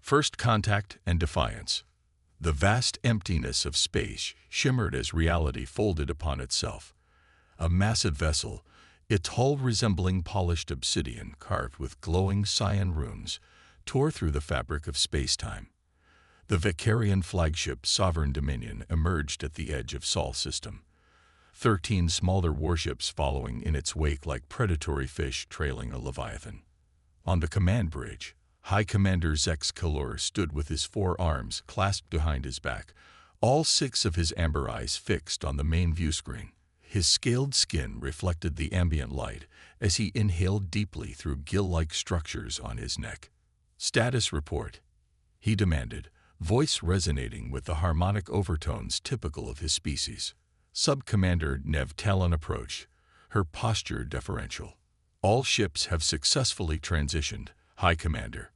First contact and defiance. The vast emptiness of space shimmered as reality folded upon itself. A massive vessel, its hull resembling polished obsidian carved with glowing cyan runes, tore through the fabric of space-time. The Vicarian flagship Sovereign Dominion emerged at the edge of Sol system. 13 smaller warships following in its wake like predatory fish trailing a leviathan. On the command bridge, High Commander Zex Kalor stood with his 4 arms clasped behind his back, all 6 of his amber eyes fixed on the main view screen. His scaled skin reflected the ambient light as he inhaled deeply through gill-like structures on his neck. "Status report," he demanded, voice resonating with the harmonic overtones typical of his species. Sub-Commander Nev Talon approached, her posture deferential. "All ships have successfully transitioned, High Commander."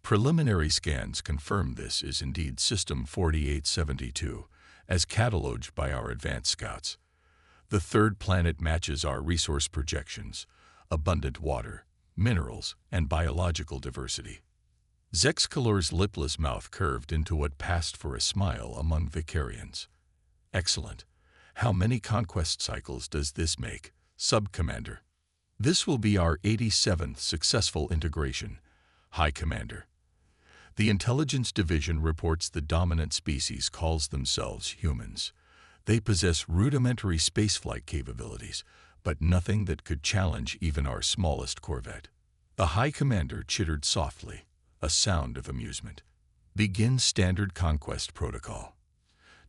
Preliminary scans confirm this is indeed System 4872, as catalogued by our advanced scouts. The third planet matches our resource projections: abundant water, minerals, and biological diversity. Zex Kalor's lipless mouth curved into what passed for a smile among Vicarians. "Excellent. How many conquest cycles does this make, Sub-Commander?" "This will be our 87th successful integration, High Commander." The Intelligence Division reports the dominant species calls themselves humans. They possess rudimentary spaceflight capabilities, but nothing that could challenge even our smallest corvette. The High Commander chittered softly, a sound of amusement. "Begin standard conquest protocol.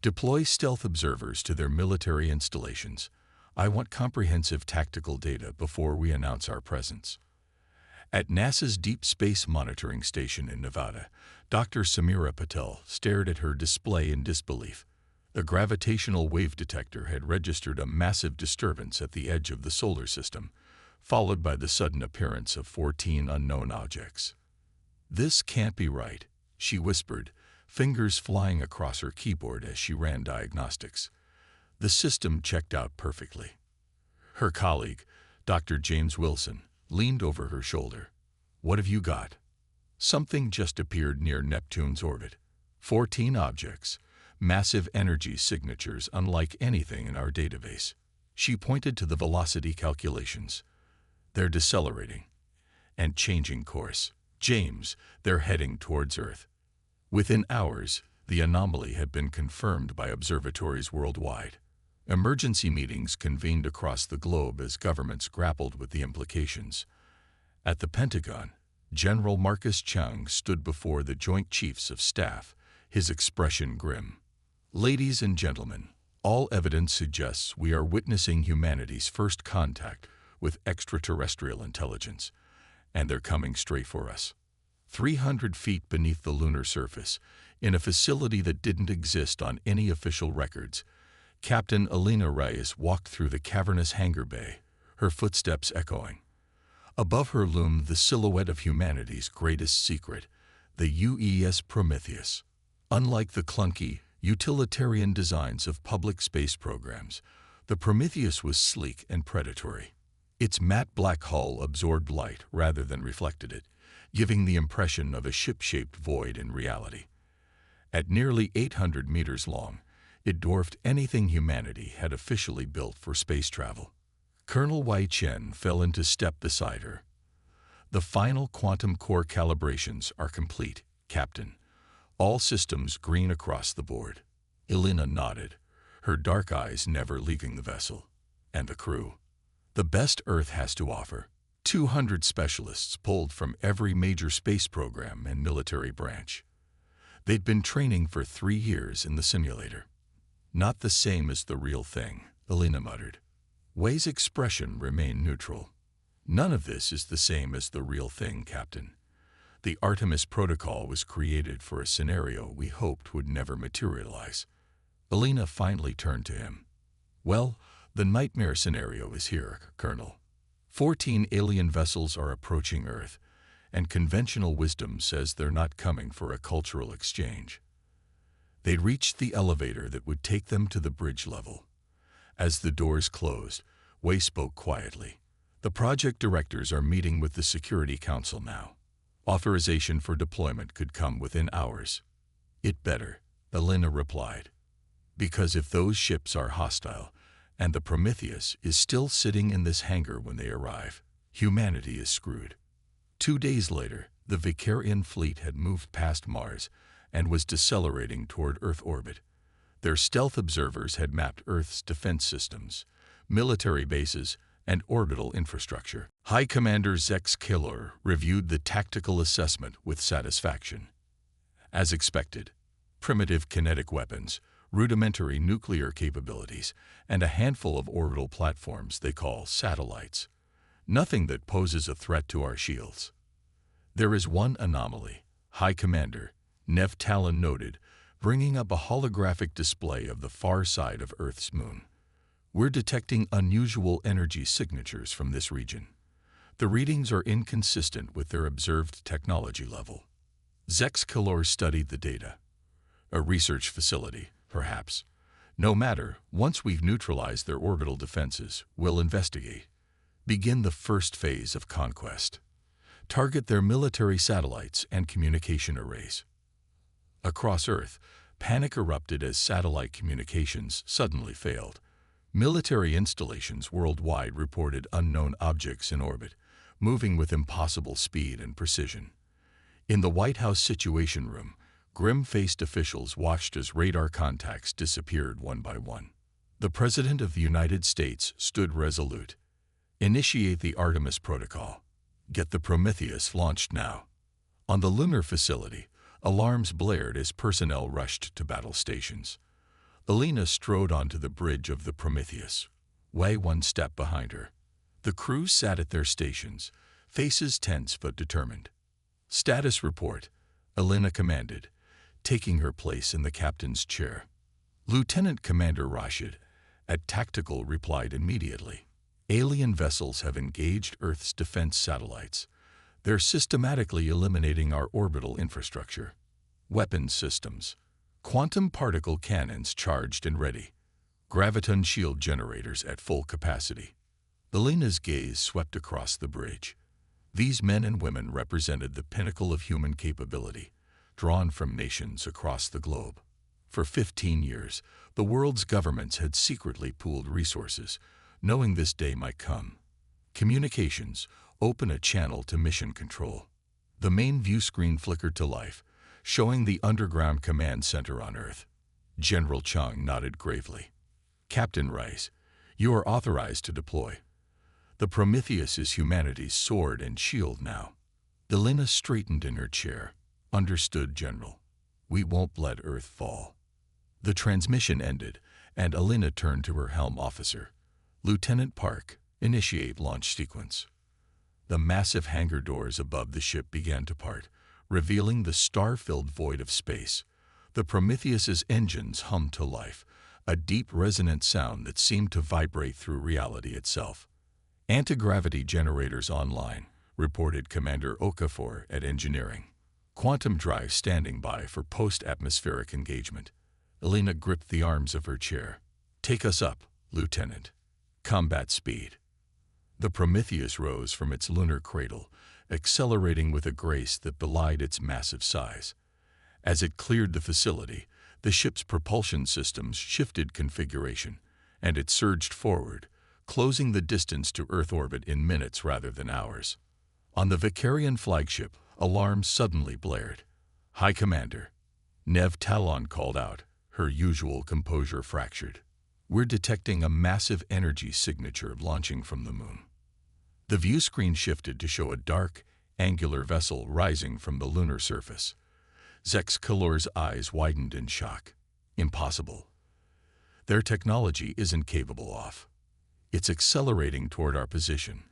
Deploy stealth observers to their military installations. I want comprehensive tactical data before we announce our presence." At NASA's Deep Space Monitoring Station in Nevada, Dr. Samira Patel stared at her display in disbelief. A gravitational wave detector had registered a massive disturbance at the edge of the solar system, followed by the sudden appearance of 14 unknown objects. "This can't be right," she whispered, fingers flying across her keyboard as she ran diagnostics. The system checked out perfectly. Her colleague, Dr. James Wilson, leaned over her shoulder. "What have you got?" "Something just appeared near Neptune's orbit. 14 objects, massive energy signatures unlike anything in our database." She pointed to the velocity calculations. "They're decelerating and changing course. James, they're heading towards Earth." Within hours, the anomaly had been confirmed by observatories worldwide. Emergency meetings convened across the globe as governments grappled with the implications. At the Pentagon, General Marcus Chung stood before the Joint Chiefs of Staff, his expression grim. "Ladies and gentlemen, all evidence suggests we are witnessing humanity's first contact with extraterrestrial intelligence, and they're coming straight for us. 300 feet beneath the lunar surface, in a facility that didn't exist on any official records, Captain Alina Reyes walked through the cavernous hangar bay, her footsteps echoing. Above her loomed the silhouette of humanity's greatest secret, the UES Prometheus. Unlike the clunky, utilitarian designs of public space programs, the Prometheus was sleek and predatory. Its matte black hull absorbed light rather than reflected it, giving the impression of a ship-shaped void in reality. At nearly 800 meters long, it dwarfed anything humanity had officially built for space travel. Colonel Wei Chen fell into step beside her. "The final quantum core calibrations are complete, Captain. All systems green across the board." Elena nodded, her dark eyes never leaving the vessel. "And the crew?" "The best Earth has to offer. 200 specialists pulled from every major space program and military branch. They'd been training for 3 years in the simulator." "Not the same as the real thing," Elena muttered. Wei's expression remained neutral. "None of this is the same as the real thing, Captain. The Artemis Protocol was created for a scenario we hoped would never materialize." Elena finally turned to him. "Well, the nightmare scenario is here, Colonel. 14 alien vessels are approaching Earth, and conventional wisdom says they're not coming for a cultural exchange." They reached the elevator that would take them to the bridge level. As the doors closed, Wei spoke quietly. "The project directors are meeting with the Security Council now. Authorization for deployment could come within hours. It better, Elena replied. Because if those ships are hostile, and the Prometheus is still sitting in this hangar when they arrive, humanity is screwed. 2 days later, the Vicarian fleet had moved past Mars and was decelerating toward Earth orbit. Their stealth observers had mapped Earth's defense systems, military bases, and orbital infrastructure. High Commander Zex Kilor reviewed the tactical assessment with satisfaction. As expected, primitive kinetic weapons, rudimentary nuclear capabilities, and a handful of orbital platforms they call satellites. Nothing that poses a threat to our shields. There is one anomaly, High Commander Nev Talon noted, bringing up a holographic display of the far side of Earth's moon. We're detecting unusual energy signatures from this region. The readings are inconsistent with their observed technology level. Zex Kilor studied the data. A research facility, perhaps. No matter, once we've neutralized their orbital defenses, we'll investigate. Begin the first phase of conquest. Target their military satellites and communication arrays. Across Earth, panic erupted as satellite communications suddenly failed. Military installations worldwide reported unknown objects in orbit, moving with impossible speed and precision. In the White House Situation Room, grim-faced officials watched as radar contacts disappeared one by one. The President of the United States stood resolute. Initiate the Artemis Protocol. Get the Prometheus launched now. On the lunar facility, alarms blared as personnel rushed to battle stations. Elena strode onto the bridge of the Prometheus, Way one step behind her. The crew sat at their stations, faces tense but determined. Status report, Elena commanded, taking her place in the captain's chair. Lieutenant Commander Rashid, at Tactical, replied immediately. Alien vessels have engaged Earth's defense satellites. They're systematically eliminating our orbital infrastructure. Weapons systems. Quantum particle cannons charged and ready. Graviton shield generators at full capacity. Elena's gaze swept across the bridge. These men and women represented the pinnacle of human capability, drawn from nations across the globe. For 15 years, the world's governments had secretly pooled resources, knowing this day might come. Communications, open a channel to mission control. The main view screen flickered to life, showing the underground command center on Earth. General Chung nodded gravely. Captain Rice, you are authorized to deploy. The Prometheus is humanity's sword and shield now. Elena straightened in her chair. Understood, General. We won't let Earth fall. The transmission ended, and Elena turned to her helm officer. Lieutenant Park, initiate launch sequence. The massive hangar doors above the ship began to part, revealing the star-filled void of space. The Prometheus's engines hummed to life, a deep resonant sound that seemed to vibrate through reality itself. Anti-gravity generators online, reported Commander Okafor at Engineering. Quantum drive standing by for post-atmospheric engagement. Elena gripped the arms of her chair. Take us up, Lieutenant. Combat speed. The Prometheus rose from its lunar cradle, accelerating with a grace that belied its massive size. As it cleared the facility, the ship's propulsion systems shifted configuration, and it surged forward, closing the distance to Earth orbit in minutes rather than hours. On the Vicarian flagship, alarms suddenly blared. High Commander, Nev Talon called out, her usual composure fractured. We're detecting a massive energy signature launching from the moon. The view screen shifted to show a dark, angular vessel rising from the lunar surface. Zex Kilor's eyes widened in shock. Impossible. Their technology isn't capable of. It's accelerating toward our position,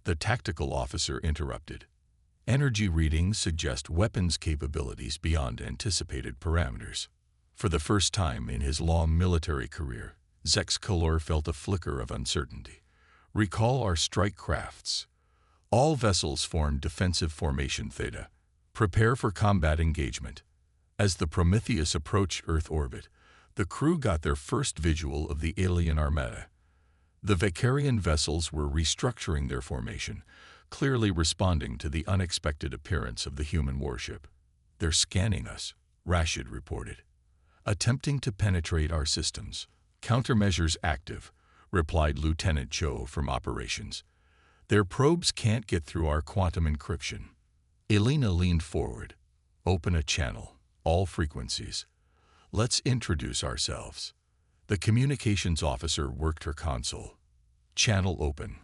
the tactical officer interrupted. Energy readings suggest weapons capabilities beyond anticipated parameters. For the first time in his long military career, Zex Kilor felt a flicker of uncertainty. Recall our strike crafts. All vessels form defensive formation Theta. Prepare for combat engagement. As the Prometheus approached Earth orbit, the crew got their first visual of the alien armada. The Vicarian vessels were restructuring their formation, clearly responding to the unexpected appearance of the human warship. "They're scanning us," Rashid reported. "Attempting to penetrate our systems. Countermeasures active," replied Lieutenant Cho from Operations. "Their probes can't get through our quantum encryption." Elena leaned forward. "Open a channel, all frequencies. Let's introduce ourselves." The communications officer worked her console. "Channel open,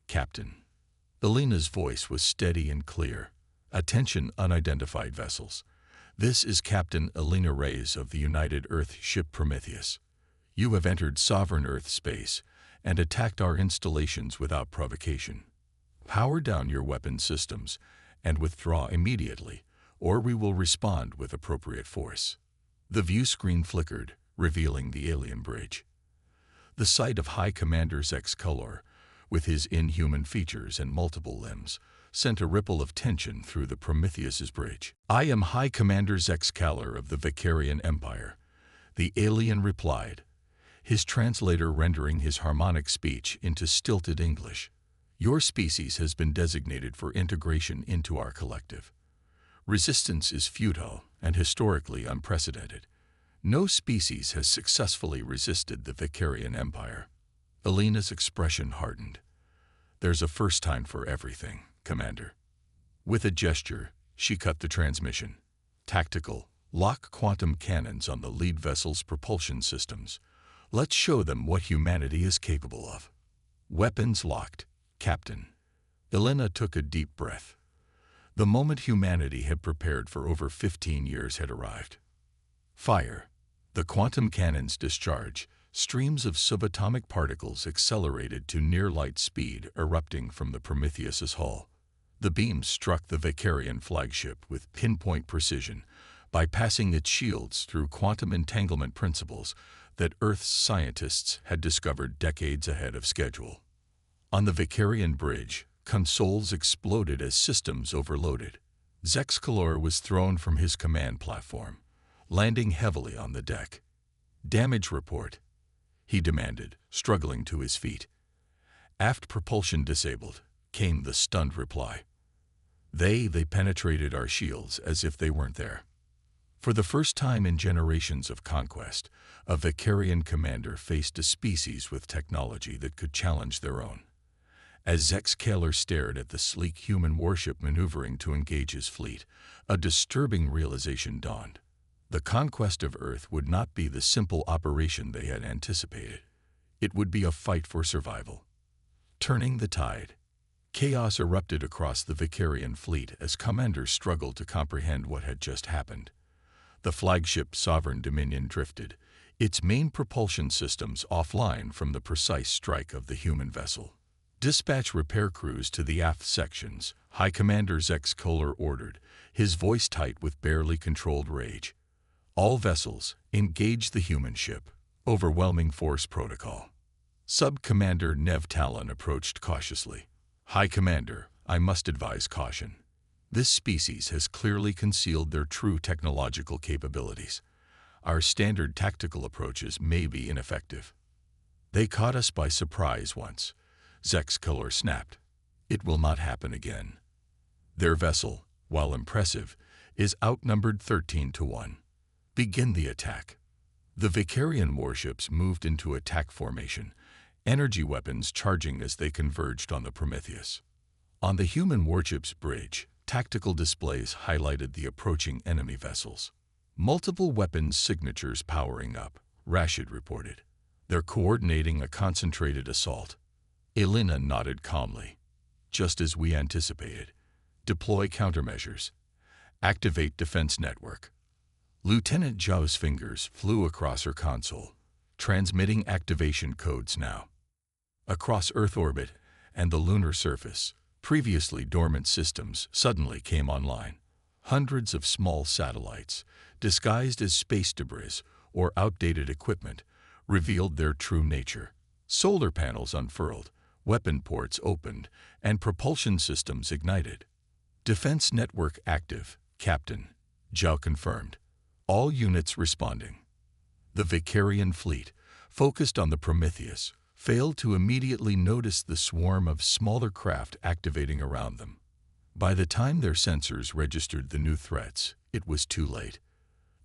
Captain." Elena's voice was steady and clear. "Attention, unidentified vessels. This is Captain Elena Reyes of the United Earth ship Prometheus. You have entered sovereign Earth space and attacked our installations without provocation. Power down your weapon systems and withdraw immediately, or we will respond with appropriate force." The view screen flickered, revealing the alien bridge. The sight of High Commander Zex Color, with his inhuman features and multiple limbs, sent a ripple of tension through the Prometheus's bridge. "I am High Commander Zex Calor of the Vicarian Empire," the alien replied, his translator rendering his harmonic speech into stilted English. "Your species has been designated for integration into our collective. Resistance is futile and historically unprecedented. No species has successfully resisted the Vicarian Empire." Elena's expression hardened. "There's a first time for everything, Commander." With a gesture, she cut the transmission. "Tactical, lock quantum cannons on the lead vessel's propulsion systems. Let's show them what humanity is capable of." "Weapons locked, Captain." Elena took a deep breath. The moment humanity had prepared for over 15 years had arrived. "Fire." The quantum cannons discharge. Streams of subatomic particles accelerated to near-light speed, erupting from the Prometheus's hull. The beams struck the Vicarian flagship with pinpoint precision, bypassing its shields through quantum entanglement principles that Earth's scientists had discovered decades ahead of schedule. On the Vicarian bridge, consoles exploded as systems overloaded. Zex Calor was thrown from his command platform, landing heavily on the deck. "Damage report," he demanded, struggling to his feet. "Aft propulsion disabled," came the stunned reply. They penetrated our shields as if they weren't there." For the first time in generations of conquest, a Vicarian commander faced a species with technology that could challenge their own. As Zex Calor stared at the sleek human warship maneuvering to engage his fleet, a disturbing realization dawned. The conquest of Earth would not be the simple operation they had anticipated. It would be a fight for survival. Turning the tide. Chaos erupted across the Vicarian fleet as commanders struggled to comprehend what had just happened. The flagship Sovereign Dominion drifted, its main propulsion systems offline from the precise strike of the human vessel. "Dispatch repair crews to the aft sections," High Commander Zex Calor ordered, his voice tight with barely controlled rage. "All vessels, engage the human ship. Overwhelming force protocol." Sub-Commander Nev Talon approached cautiously. "High Commander, I must advise caution. This species has clearly concealed their true technological capabilities. Our standard tactical approaches may be ineffective." "They caught us by surprise once," Zex Calor snapped. "It will not happen again." Their vessel, while impressive, is outnumbered 13-1. Begin the attack. The Vicarian warships moved into attack formation, energy weapons charging as they converged on the Prometheus. On the human warship's bridge, tactical displays highlighted the approaching enemy vessels. "Multiple weapons signatures powering up," Rashid reported. "They're coordinating a concentrated assault." Elena nodded calmly. "Just as we anticipated. Deploy countermeasures. Activate defense network." Lieutenant Zhao's fingers flew across her console, transmitting activation codes now. Across Earth orbit and the lunar surface, previously dormant systems suddenly came online. Hundreds of small satellites, disguised as space debris or outdated equipment, revealed their true nature. Solar panels unfurled, weapon ports opened, and propulsion systems ignited. "Defense network active, Captain," Zhao confirmed. "All units responding." The Vicarian fleet, focused on the Prometheus, failed to immediately notice the swarm of smaller craft activating around them. By the time their sensors registered the new threats, it was too late.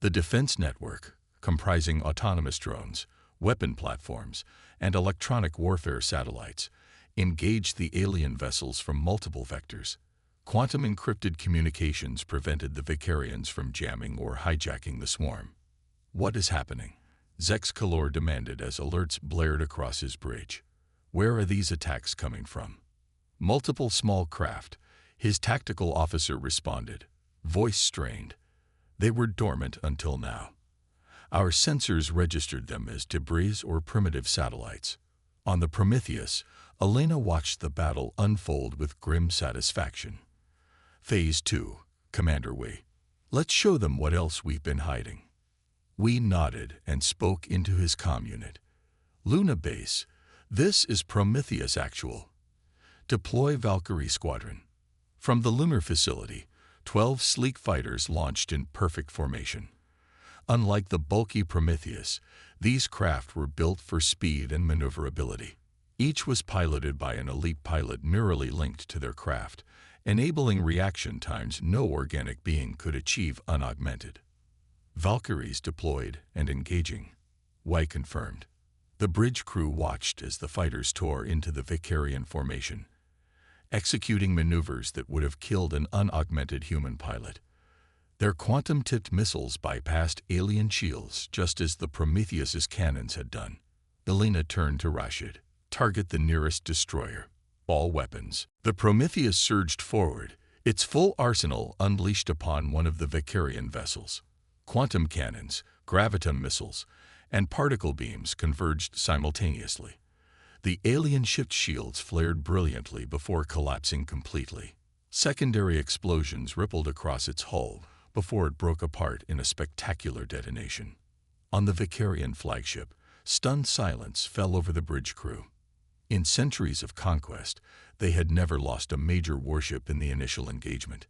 The defense network, comprising autonomous drones, weapon platforms, and electronic warfare satellites, engaged the alien vessels from multiple vectors. Quantum-encrypted communications prevented the Vicarians from jamming or hijacking the swarm. "What is happening?" Zexcalor demanded as alerts blared across his bridge. "Where are these attacks coming from?" "Multiple small craft," his tactical officer responded, voice strained. "They were dormant until now. Our sensors registered them as debris or primitive satellites." On the Prometheus, Elena watched the battle unfold with grim satisfaction. "Phase 2, Commander We. Let's show them what else we've been hiding." We nodded and spoke into his comm unit. "Luna Base, this is Prometheus Actual. Deploy Valkyrie Squadron." From the lunar facility, 12 sleek fighters launched in perfect formation. Unlike the bulky Prometheus, these craft were built for speed and maneuverability. Each was piloted by an elite pilot mirrorly linked to their craft, enabling reaction times no organic being could achieve unaugmented. "Valkyries deployed and engaging," Y confirmed. The bridge crew watched as the fighters tore into the Vicarian formation, executing maneuvers that would have killed an unaugmented human pilot. Their quantum-tipped missiles bypassed alien shields just as the Prometheus's cannons had done. Elena turned to Rashid. "Target the nearest destroyer. All weapons." The Prometheus surged forward, its full arsenal unleashed upon one of the Vicarian vessels. Quantum cannons, graviton missiles, and particle beams converged simultaneously. The alien ship's shields flared brilliantly before collapsing completely. Secondary explosions rippled across its hull before it broke apart in a spectacular detonation. On the Vicarian flagship, stunned silence fell over the bridge crew. In centuries of conquest, they had never lost a major warship in the initial engagement.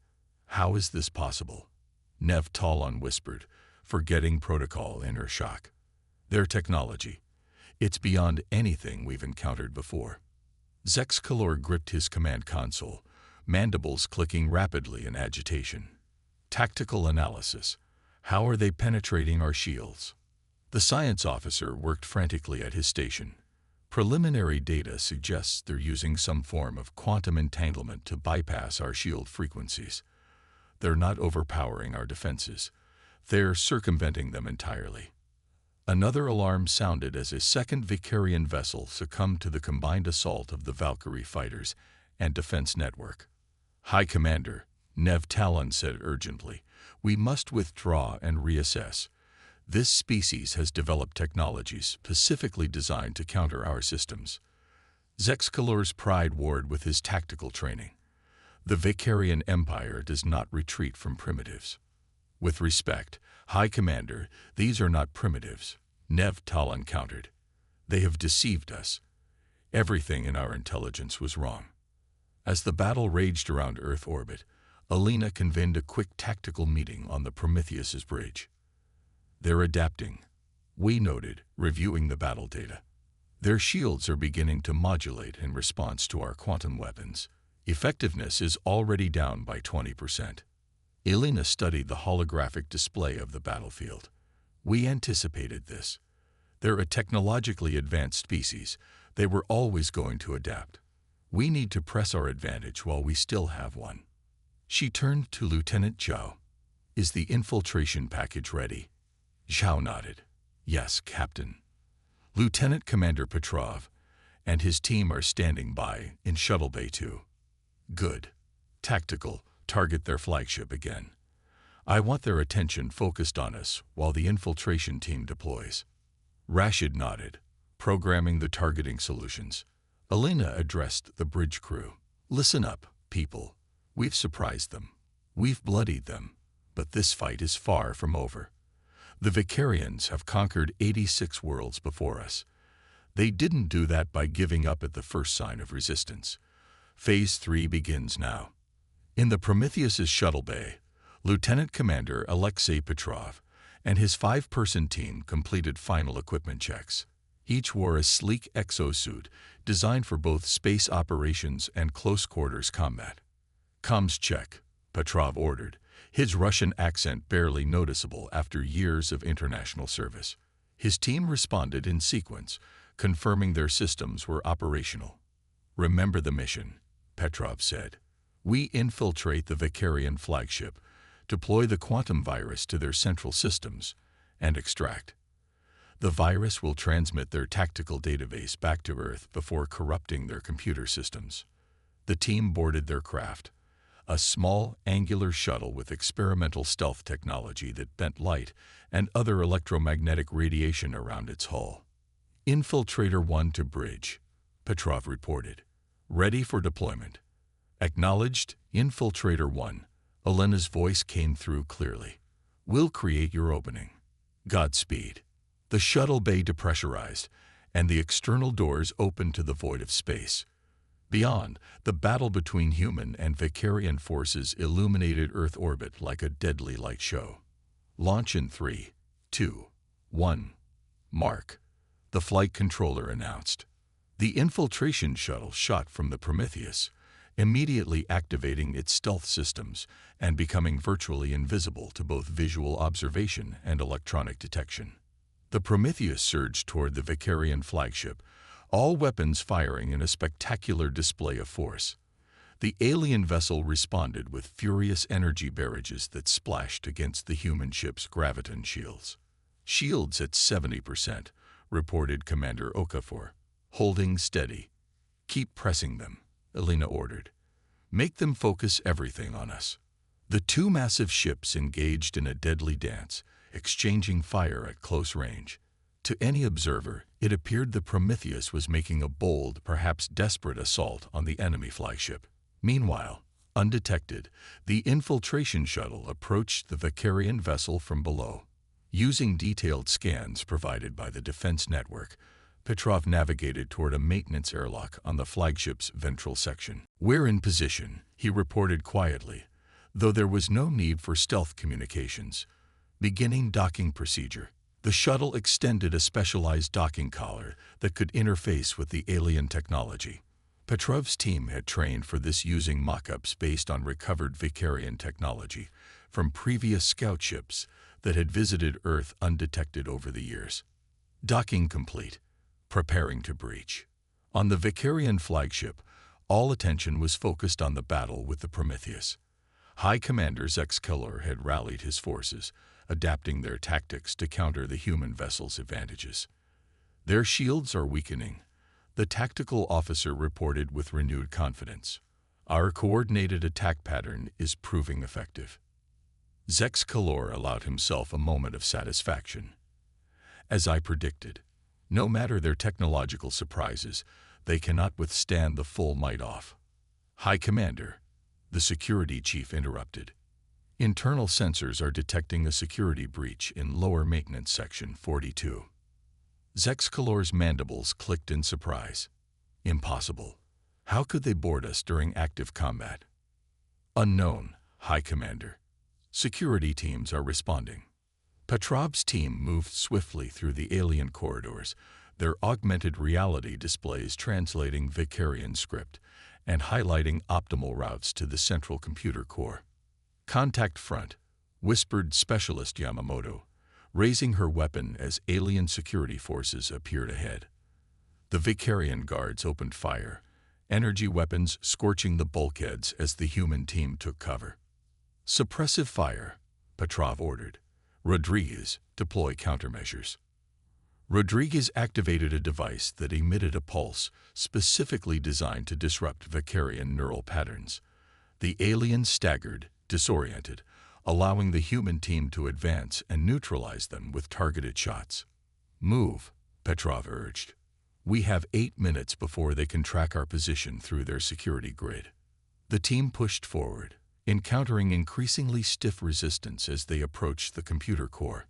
"How is this possible?" Nev Talon whispered, forgetting protocol in her shock. "Their technology. It's beyond anything we've encountered before." Zexcalor gripped his command console, mandibles clicking rapidly in agitation. "Tactical analysis. How are they penetrating our shields?" The science officer worked frantically at his station. "Preliminary data suggests they're using some form of quantum entanglement to bypass our shield frequencies. They're not overpowering our defenses. They're circumventing them entirely." Another alarm sounded as a second Vicarian vessel succumbed to the combined assault of the Valkyrie fighters and defense network. "High Commander," Nev Talon said urgently, "we must withdraw and reassess. This species has developed technologies specifically designed to counter our systems." Zexcalor's pride warred with his tactical training. The Vicarian Empire does not retreat from primitives. "With respect, High Commander, these are not primitives," Nev Talon countered. "They have deceived us. Everything in our intelligence was wrong." As the battle raged around Earth orbit, Elena convened a quick tactical meeting on the Prometheus's bridge. "They're adapting," we noted, reviewing the battle data. "Their shields are beginning to modulate in response to our quantum weapons. Effectiveness is already down by 20%. Elena studied the holographic display of the battlefield. "We anticipated this. They're a technologically advanced species. They were always going to adapt. We need to press our advantage while we still have one." She turned to Lieutenant Zhao. "Is the infiltration package ready?" Zhao nodded. "Yes, Captain. Lieutenant Commander Petrov and his team are standing by in Shuttle Bay 2. "Good. Tactical, target their flagship again. I want their attention focused on us while the infiltration team deploys." Rashid nodded, programming the targeting solutions. Elena addressed the bridge crew. "Listen up, people. We've surprised them. We've bloodied them. But this fight is far from over. The Vicarians have conquered 86 worlds before us. They didn't do that by giving up at the first sign of resistance. Phase 3 begins now." In the Prometheus's shuttle bay, Lieutenant Commander Alexei Petrov and his 5-person team completed final equipment checks. Each wore a sleek exosuit designed for both space operations and close-quarters combat. "Comms check," Petrov ordered, his Russian accent barely noticeable after years of international service. His team responded in sequence, confirming their systems were operational. "Remember the mission," Petrov said. "We infiltrate the Vicarian flagship, deploy the quantum virus to their central systems, and extract. The virus will transmit their tactical database back to Earth before corrupting their computer systems." The team boarded their craft, a small, angular shuttle with experimental stealth technology that bent light and other electromagnetic radiation around its hull. "Infiltrator 1 to bridge," Petrov reported. "Ready for deployment." "Acknowledged, Infiltrator 1." Elena's voice came through clearly. "We'll create your opening. Godspeed." The shuttle bay depressurized, and the external doors opened to the void of space. Beyond, the battle between human and Vicarian forces illuminated Earth orbit like a deadly light show. "Launch in 3, 2, 1. Mark," the flight controller announced. The infiltration shuttle shot from the Prometheus, immediately activating its stealth systems and becoming virtually invisible to both visual observation and electronic detection. The Prometheus surged toward the Vicarian flagship, all weapons firing in a spectacular display of force. The alien vessel responded with furious energy barrages that splashed against the human ship's graviton shields. "Shields at 70%, reported Commander Okafor. "Holding steady. Keep pressing them," Elena ordered. "Make them focus everything on us." The two massive ships engaged in a deadly dance, exchanging fire at close range. To any observer, it appeared the Prometheus was making a bold, perhaps desperate assault on the enemy flagship. Meanwhile, undetected, the infiltration shuttle approached the Vicarian vessel from below. Using detailed scans provided by the defense network, Petrov navigated toward a maintenance airlock on the flagship's ventral section. "We're in position," he reported quietly, though there was no need for stealth communications. "Beginning docking procedure." The shuttle extended a specialized docking collar that could interface with the alien technology. Petrov's team had trained for this using mock-ups based on recovered Vicarian technology from previous scout ships that had visited Earth undetected over the years. Docking complete. Preparing to breach. On the Vicarian flagship, all attention was focused on the battle with the Prometheus. High Commander Zex Keller had rallied his forces, adapting their tactics to counter the human vessel's advantages. "Their shields are weakening," the tactical officer reported with renewed confidence. "Our coordinated attack pattern is proving effective." Zex Keller allowed himself a moment of satisfaction. "As I predicted, no matter their technological surprises, they cannot withstand the full might-off." "High Commander," the security chief interrupted. "Internal sensors are detecting a security breach in lower maintenance section 42. Zex Keller's mandibles clicked in surprise. "Impossible. How could they board us during active combat?" "Unknown, High Commander. Security teams are responding." Petrov's team moved swiftly through the alien corridors, their augmented reality displays translating Vicarian script and highlighting optimal routes to the central computer core. "Contact front," whispered Specialist Yamamoto, raising her weapon as alien security forces appeared ahead. The Vicarian guards opened fire, energy weapons scorching the bulkheads as the human team took cover. "Suppressive fire," Petrov ordered. "Rodriguez, deploy countermeasures." Rodriguez activated a device that emitted a pulse specifically designed to disrupt Vicarian neural patterns. The aliens staggered, disoriented, allowing the human team to advance and neutralize them with targeted shots. "Move," Petrov urged. "We have 8 minutes before they can track our position through their security grid." The team pushed forward, encountering increasingly stiff resistance as they approached the computer core.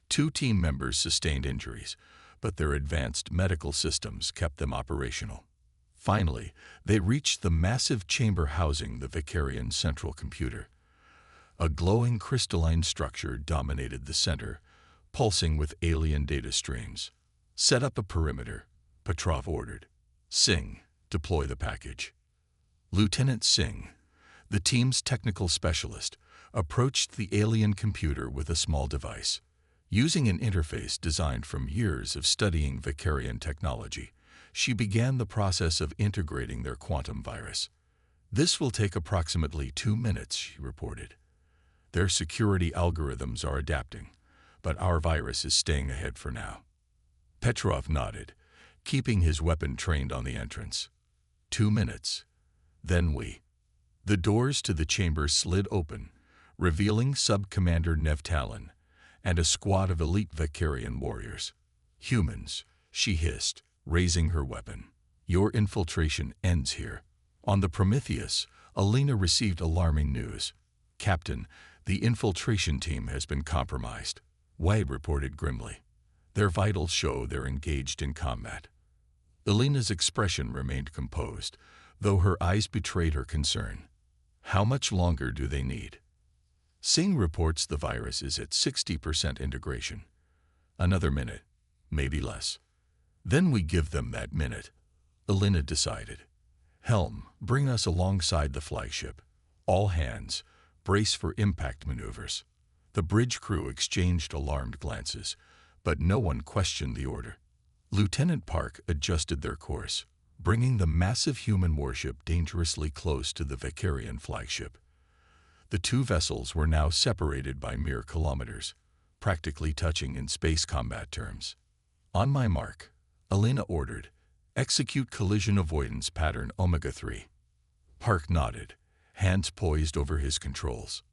2 team members sustained injuries, but their advanced medical systems kept them operational. Finally, they reached the massive chamber housing the Vicarian central computer. A glowing crystalline structure dominated the center, pulsing with alien data streams. Set up a perimeter, Petrov ordered. Singh, deploy the package. Lieutenant Singh, the team's technical specialist, approached the alien computer with a small device. Using an interface designed from years of studying Vicarian technology, she began the process of integrating their quantum virus. This will take approximately 2 minutes, she reported. Their security algorithms are adapting, but our virus is staying ahead for now. Petrov nodded, keeping his weapon trained on the entrance. 2 minutes. Then The doors to the chamber slid open, revealing Sub-Commander Nevtalin and a squad of elite Vicarian warriors. Humans, she hissed, raising her weapon. Your infiltration ends here. On the Prometheus, Alina received alarming news. Captain, the infiltration team has been compromised, Wade reported grimly. Their vitals show they're engaged in combat. Alina's expression remained composed, though her eyes betrayed her concern. How much longer do they need? Singh reports the virus is at 60% integration. Another minute, maybe less. Then we give them that minute, Alina decided. Helm, bring us alongside the flagship. All hands, brace for impact maneuvers. The bridge crew exchanged alarmed glances, but no one questioned the order. Lieutenant Park adjusted their course, bringing the massive human warship dangerously close to the Vicarian flagship. The two vessels were now separated by mere kilometers, practically touching in space combat terms. On my mark, Alina ordered, execute collision avoidance pattern Omega-3. Park nodded, hands poised over his controls.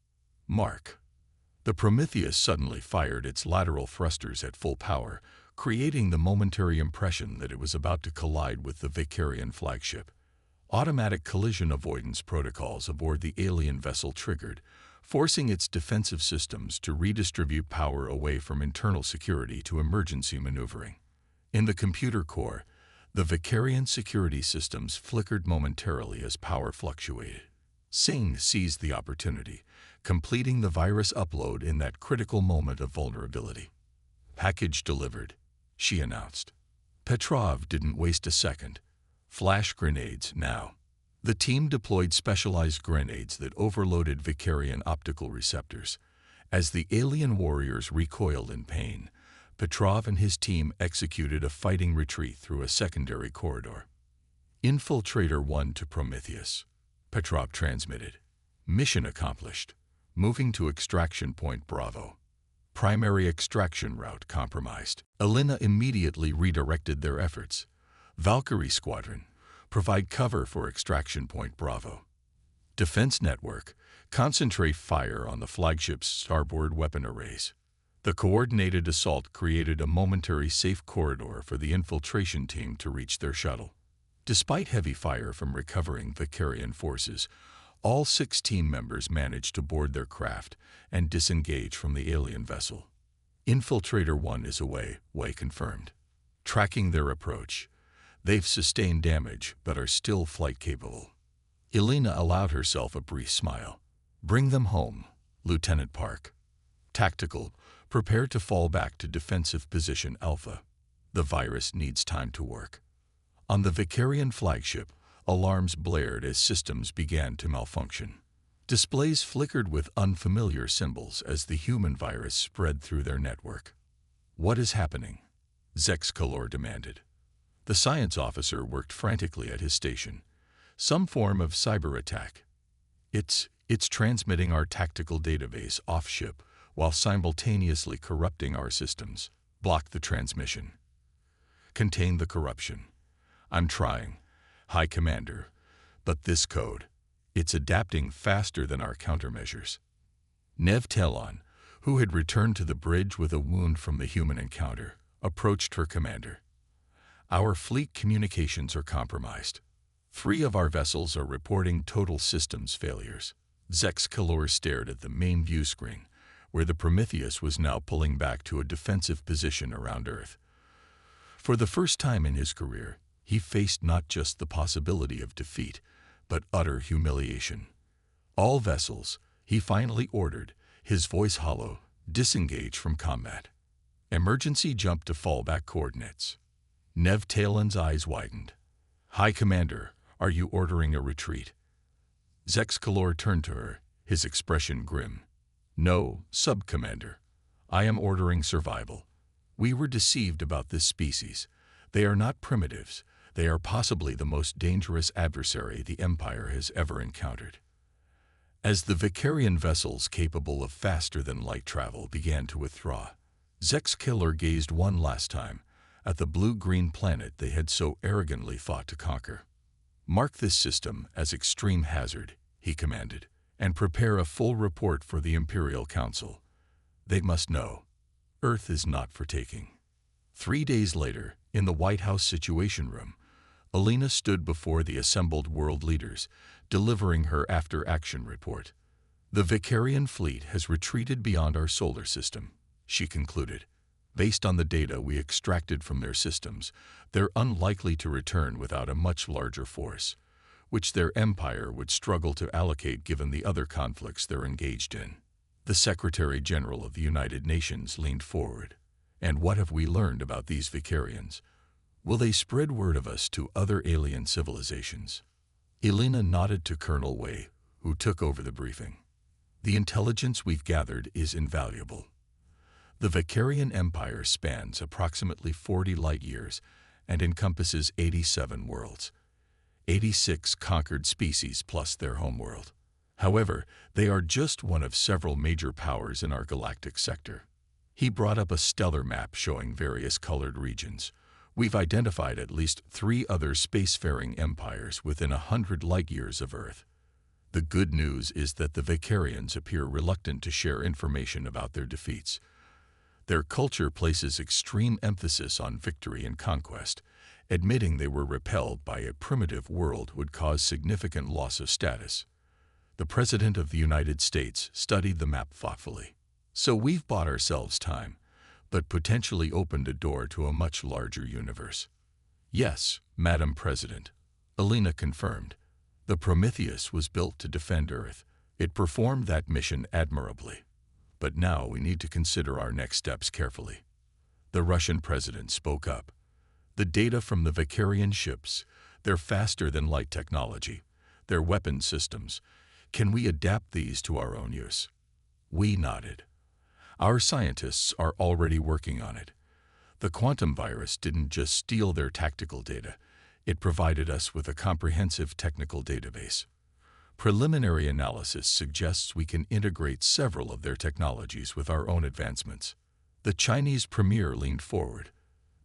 Mark. The Prometheus suddenly fired its lateral thrusters at full power, creating the momentary impression that it was about to collide with the Vicarian flagship. Automatic collision avoidance protocols aboard the alien vessel triggered, forcing its defensive systems to redistribute power away from internal security to emergency maneuvering. In the computer core, the Vicarian security systems flickered momentarily as power fluctuated. Singh seized the opportunity, completing the virus upload in that critical moment of vulnerability. Package delivered, she announced. Petrov didn't waste a second. Flash grenades now. The team deployed specialized grenades that overloaded Vicarian optical receptors. As the alien warriors recoiled in pain, Petrov and his team executed a fighting retreat through a secondary corridor. Infiltrator 1 to Prometheus, Petrov transmitted. Mission accomplished. Moving to extraction point Bravo. Primary extraction route compromised. Alina immediately redirected their efforts. Valkyrie Squadron, provide cover for extraction point Bravo. Defense Network, concentrate fire on the flagship's starboard weapon arrays. The coordinated assault created a momentary safe corridor for the infiltration team to reach their shuttle. Despite heavy fire from recovering Vicarian forces, all 6 team members managed to board their craft and disengage from the alien vessel. Infiltrator 1 is away, Wei confirmed. Tracking their approach. They've sustained damage, but are still flight-capable. Alina allowed herself a brief smile. Bring them home, Lieutenant Park. Tactical, prepare to fall back to defensive position Alpha. The virus needs time to work. On the Vicarian flagship, alarms blared as systems began to malfunction. Displays flickered with unfamiliar symbols as the human virus spread through their network. What is happening? Zex Kalor demanded. The science officer worked frantically at his station. Some form of cyber attack. It's transmitting our tactical database off-ship while simultaneously corrupting our systems. Block the transmission. Contain the corruption. I'm trying, High Commander, but this code, it's adapting faster than our countermeasures. Nev Telon, who had returned to the bridge with a wound from the human encounter, approached her commander. Our fleet communications are compromised. 3 of our vessels are reporting total systems failures. Zex Kalor stared at the main view screen, where the Prometheus was now pulling back to a defensive position around Earth. For the first time in his career, he faced not just the possibility of defeat, but utter humiliation. All vessels, he finally ordered, his voice hollow, disengage from combat. Emergency jump to fallback coordinates. Nev Talon's eyes widened. High Commander, are you ordering a retreat? Zexcalor turned to her, his expression grim. No, Sub-Commander. I am ordering survival. We were deceived about this species. They are not primitives. They are possibly the most dangerous adversary the Empire has ever encountered. As the Vicarian vessels capable of faster-than-light travel began to withdraw, Zexcalor gazed one last time at the blue-green planet they had so arrogantly fought to conquer. Mark this system as extreme hazard, he commanded, and prepare a full report for the Imperial Council. They must know. Earth is not for taking. 3 days later, in the White House Situation Room, Alina stood before the assembled world leaders, delivering her after-action report. The Vicarian fleet has retreated beyond our solar system, she concluded. Based on the data we extracted from their systems, they're unlikely to return without a much larger force, which their empire would struggle to allocate given the other conflicts they're engaged in. The Secretary-General of the United Nations leaned forward. And what have we learned about these Vicarians? Will they spread word of us to other alien civilizations? Elena nodded to Colonel Wei, who took over the briefing. The intelligence we've gathered is invaluable. The Vicarian Empire spans approximately 40 light-years and encompasses 87 worlds, 86 conquered species plus their homeworld. However, they are just one of several major powers in our galactic sector. He brought up a stellar map showing various colored regions. We've identified at least 3 other spacefaring empires within 100 light-years of Earth. The good news is that the Vicarians appear reluctant to share information about their defeats. Their culture places extreme emphasis on victory and conquest. Admitting they were repelled by a primitive world would cause significant loss of status. The President of the United States studied the map thoughtfully. So we've bought ourselves time, but potentially opened a door to a much larger universe. Yes, Madam President, Alina confirmed. The Prometheus was built to defend Earth. It performed that mission admirably. But now we need to consider our next steps carefully. The Russian president spoke up. The data from the Vicarian ships, their faster-than-light technology, their weapon systems, can we adapt these to our own use? We nodded. Our scientists are already working on it. The quantum virus didn't just steal their tactical data, it provided us with a comprehensive technical database. Preliminary analysis suggests we can integrate several of their technologies with our own advancements. The Chinese premier leaned forward.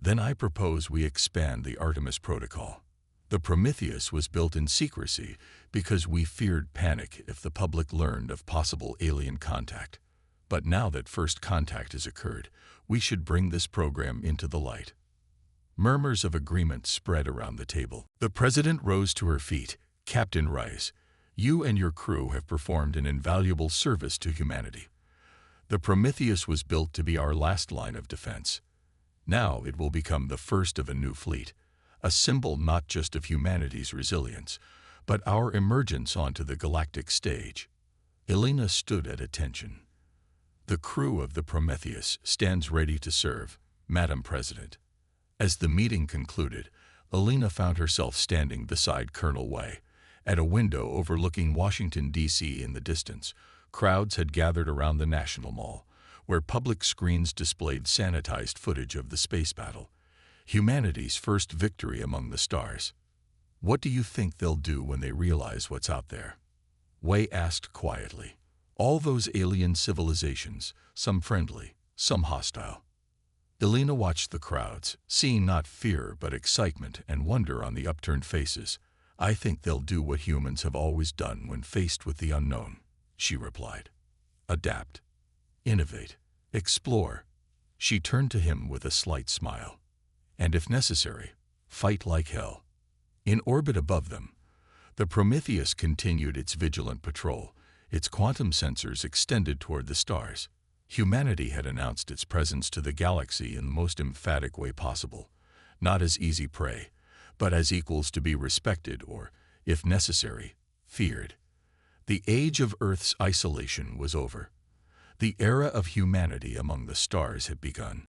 Then I propose we expand the Artemis Protocol. The Prometheus was built in secrecy because we feared panic if the public learned of possible alien contact. But now that first contact has occurred, we should bring this program into the light. Murmurs of agreement spread around the table. The president rose to her feet. Captain Rice, you and your crew have performed an invaluable service to humanity. The Prometheus was built to be our last line of defense. Now it will become the first of a new fleet, a symbol not just of humanity's resilience, but our emergence onto the galactic stage. Elena stood at attention. The crew of the Prometheus stands ready to serve, Madam President. As the meeting concluded, Elena found herself standing beside Colonel Wei. At a window overlooking Washington, D.C. in the distance, crowds had gathered around the National Mall, where public screens displayed sanitized footage of the space battle, humanity's first victory among the stars. What do you think they'll do when they realize what's out there? Wei asked quietly. All those alien civilizations, some friendly, some hostile. Elena watched the crowds, seeing not fear but excitement and wonder on the upturned faces. I think they'll do what humans have always done when faced with the unknown, she replied. Adapt. Innovate. Explore. She turned to him with a slight smile. And if necessary, fight like hell. In orbit above them, the Prometheus continued its vigilant patrol, its quantum sensors extended toward the stars. Humanity had announced its presence to the galaxy in the most emphatic way possible, not as easy prey, but as equals to be respected or, if necessary, feared. The age of Earth's isolation was over. The era of humanity among the stars had begun.